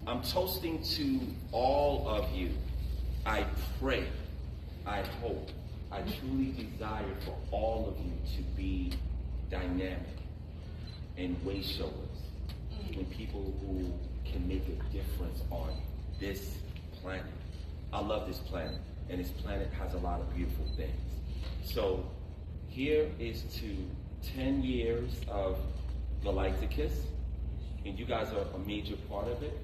I'm toasting to all of you. I pray, I hope, I truly desire for all of you to be dynamic and way showers and people who can make a difference on this planet. I love this planet, and this planet has a lot of beautiful things. So here is to 10 years of Galighticus, and you guys are a major part of it.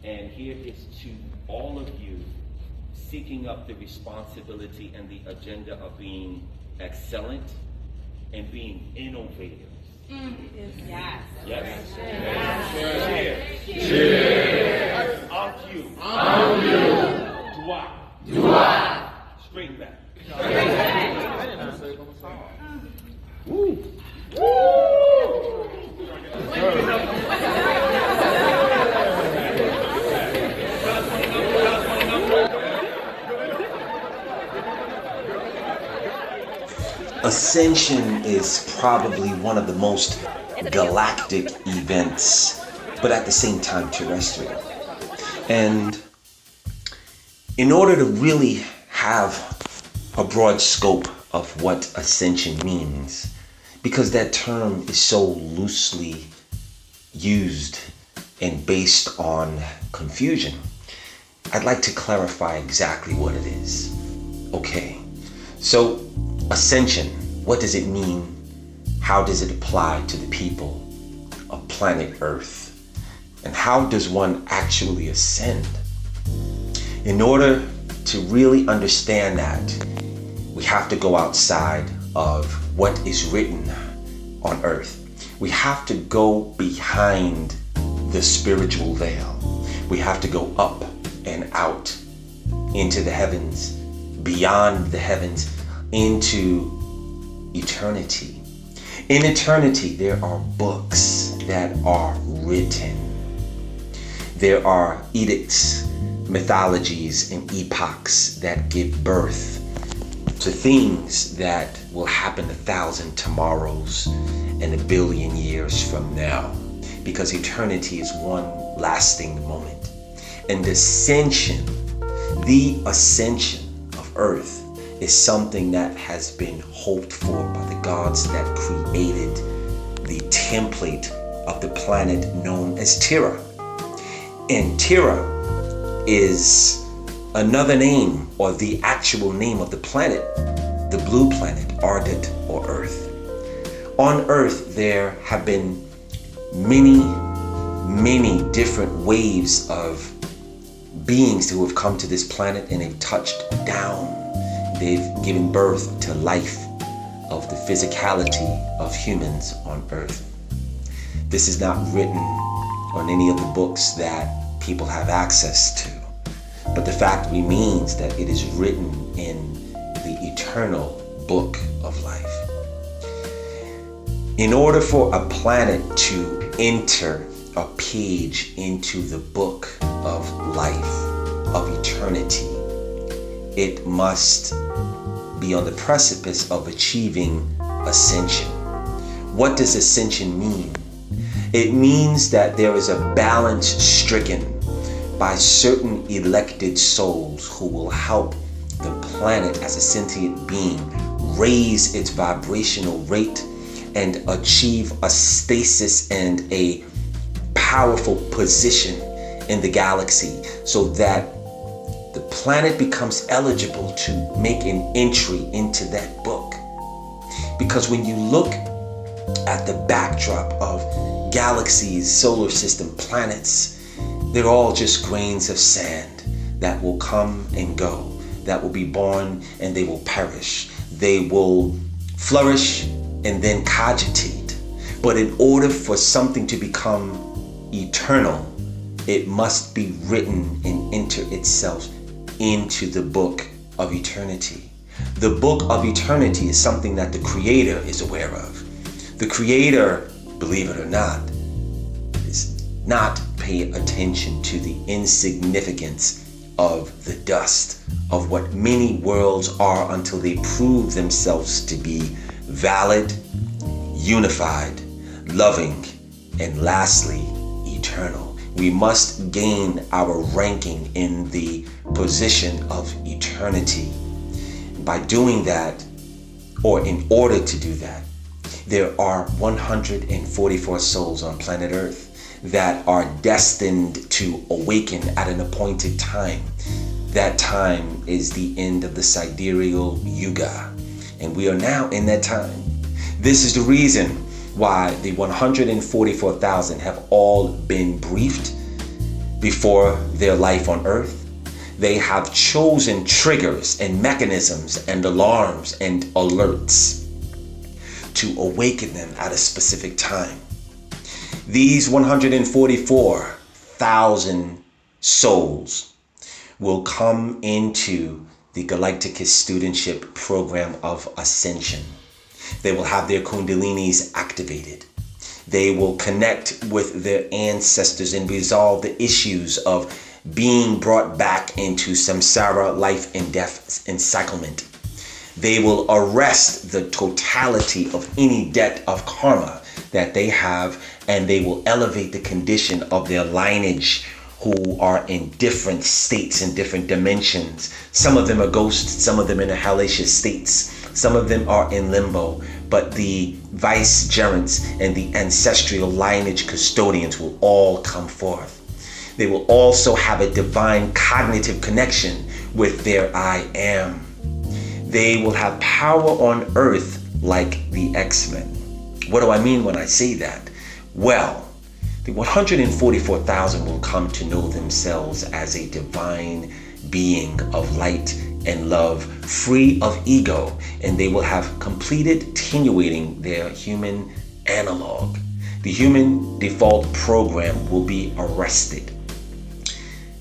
And here is to all of you seeking up the responsibility and the agenda of being excellent and being innovators. Yes. Yes? Yes. Cheers. Cheers. On cue. On cue. Dua. Straight back. Woo. Ascension is probably one of the most galactic events, but at the same time terrestrial. And in order to really have a broad scope of what ascension means, because that term is so loosely used and based on confusion, I'd like to clarify exactly what it is. Okay, so ascension, what does it mean? How does it apply to the people of planet Earth? And how does one actually ascend? In order to really understand that, we have to go outside of what is written on Earth. We have to go behind the spiritual veil. We have to go up and out into the heavens, beyond the heavens, into eternity. In eternity, there are books that are written. There are edicts, mythologies, and epochs that give birth to things that will happen 1,000 tomorrows and 1 billion years from now, because eternity is one lasting moment. And the ascension of Earth is something that has been hoped for by the gods that created the template of the planet known as Terra. And Terra is another name, or the actual name of the planet, the blue planet, Ardent, or Earth. On Earth, there have been many different waves of beings who have come to this planet, and they've touched down. They've given birth to life of the physicality of humans on Earth. This is not written on any of the books that people have access to, but the fact remains that it is written in the eternal book of life. In order for a planet to enter a page into the book of life, of eternity, it must be on the precipice of achieving ascension. What does ascension mean? It means that there is a balance stricken by certain elected souls who will help the planet as a sentient being raise its vibrational rate and achieve a stasis and a powerful position in the galaxy, so that the planet becomes eligible to make an entry into that book. Because when you look at the backdrop of galaxies, solar system, planets, they're all just grains of sand that will come and go, that will be born and they will perish. They will flourish and then cogitate. But in order for something to become eternal, it must be written and enter itself into the book of eternity. The book of eternity is something that the Creator is aware of. The Creator, believe it or not, is not paying attention to the insignificance of the dust of what many worlds are until they prove themselves to be valid, unified, loving, and lastly, eternal. We must gain our ranking in the position of eternity. By doing that, or in order to do that, there are 144 souls on planet Earth that are destined to awaken at an appointed time. That time is the end of the Sidereal Yuga, and we are now in that time. This is the reason why the 144,000 have all been briefed before their life on Earth. They have chosen triggers and mechanisms and alarms and alerts to awaken them at a specific time. These 144,000 souls will come into the Galighticus studentship program of Ascension. They will have their kundalinis activated. They will connect with their ancestors and resolve the issues of being brought back into samsara, life and death encirclement. They will arrest the totality of any debt of karma that they have, and they will elevate the condition of their lineage who are in different states and different dimensions. Some of them are ghosts, some of them in hellacious states, some of them are in limbo, but the vicegerents and the ancestral lineage custodians will all come forth. They will also have a divine cognitive connection with their I am. They will have power on earth like the X-Men. What do I mean when I say that? Well, the 144,000 will come to know themselves as a divine being of light and love, free of ego, and they will have completed attenuating their human analog. The human default program will be arrested.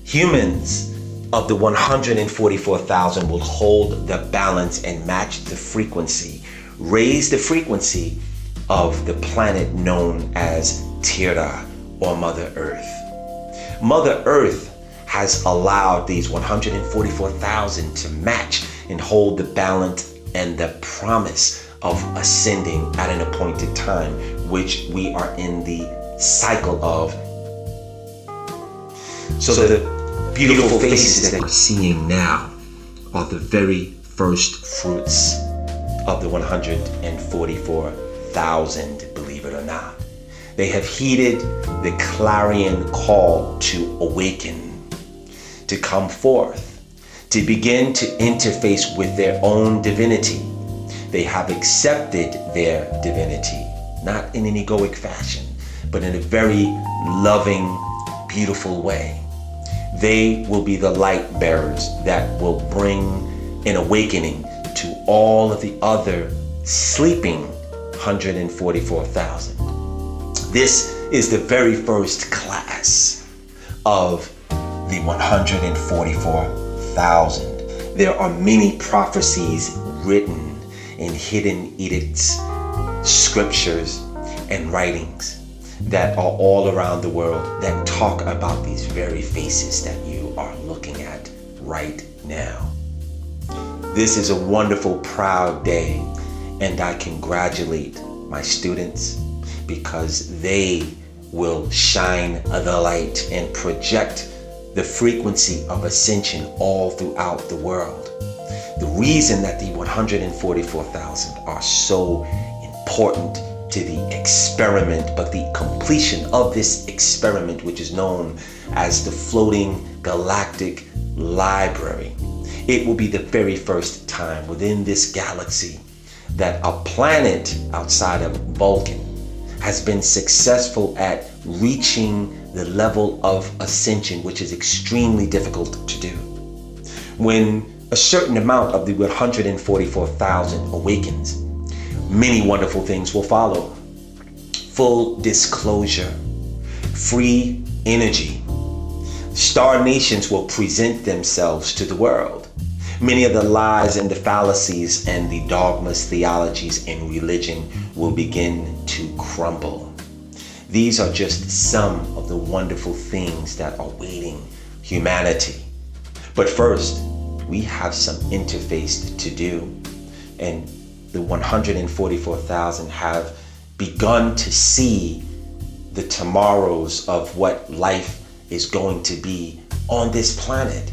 Humans of the 144,000 will hold the balance and match the frequency, raise the frequency of the planet known as Tierra, or Mother Earth. Mother Earth has allowed these 144,000 to match and hold the balance and the promise of ascending at an appointed time, which we are in the cycle of. So the beautiful faces that we're seeing now are the very first fruits of the 144,000, believe it or not. They have heeded the clarion call to awaken, to come forth, to begin to interface with their own divinity. They have accepted their divinity, not in an egoic fashion, but in a very loving, beautiful way. They will be the light bearers that will bring an awakening to all of the other sleeping 144,000. This is the very first class of the 144,000. There are many prophecies written in hidden edicts, scriptures, and writings that are all around the world that talk about these very faces that you are looking at right now. This is a wonderful, proud day, and I congratulate my students because they will shine the light and project the frequency of ascension all throughout the world. The reason that the 144,000 are so important to the experiment, but the completion of this experiment, which is known as the floating galactic library, it will be the very first time within this galaxy that a planet outside of Vulcan has been successful at reaching the level of ascension, which is extremely difficult to do. When a certain amount of the 144,000 awakens, many wonderful things will follow. Full disclosure, free energy. Star nations will present themselves to the world. Many of the lies and the fallacies and the dogmas, theologies, and religion will begin to crumble. These are just some of the wonderful things that are awaiting humanity. But first, we have some interface to do, and the 144,000 have begun to see the tomorrows of what life is going to be on this planet.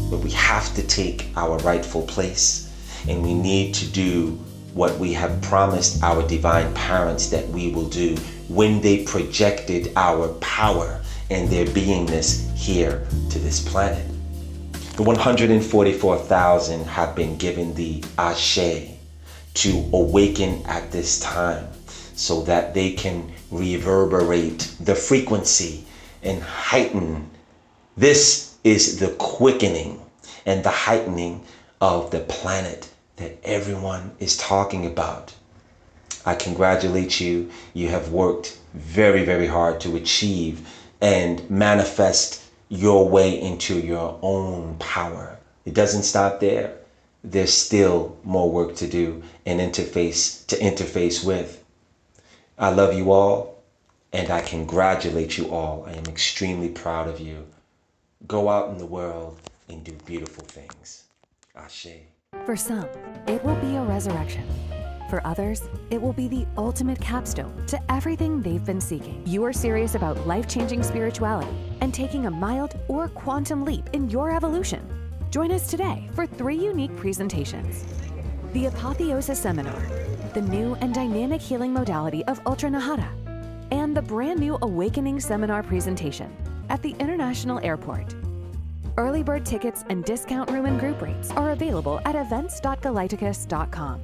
But we have to take our rightful place, and we need to do what we have promised our divine parents that we will do when they projected our power and their beingness here to this planet. The 144,000 have been given the ashe to awaken at this time so that they can reverberate the frequency and heighten. This is the quickening and the heightening of the planet that everyone is talking about. I congratulate you. You have worked very, very hard to achieve and manifest your way into your own power. It doesn't stop there. There's still more work to do and interface with. I love you all, and I congratulate you all. I am extremely proud of you. Go out in the world and do beautiful things. Ashe. For some, it will be a resurrection. For others, it will be the ultimate capstone to everything they've been seeking. You are serious about life-changing spirituality and taking a mild or quantum leap in your evolution. Join us today for 3 unique presentations. The Apotheosis Seminar, the new and dynamic healing modality of Ultra Nahata, and the brand new Awakening Seminar presentation at the International Airport. Early bird tickets and discount room and group rates are available at events.Galighticus.com.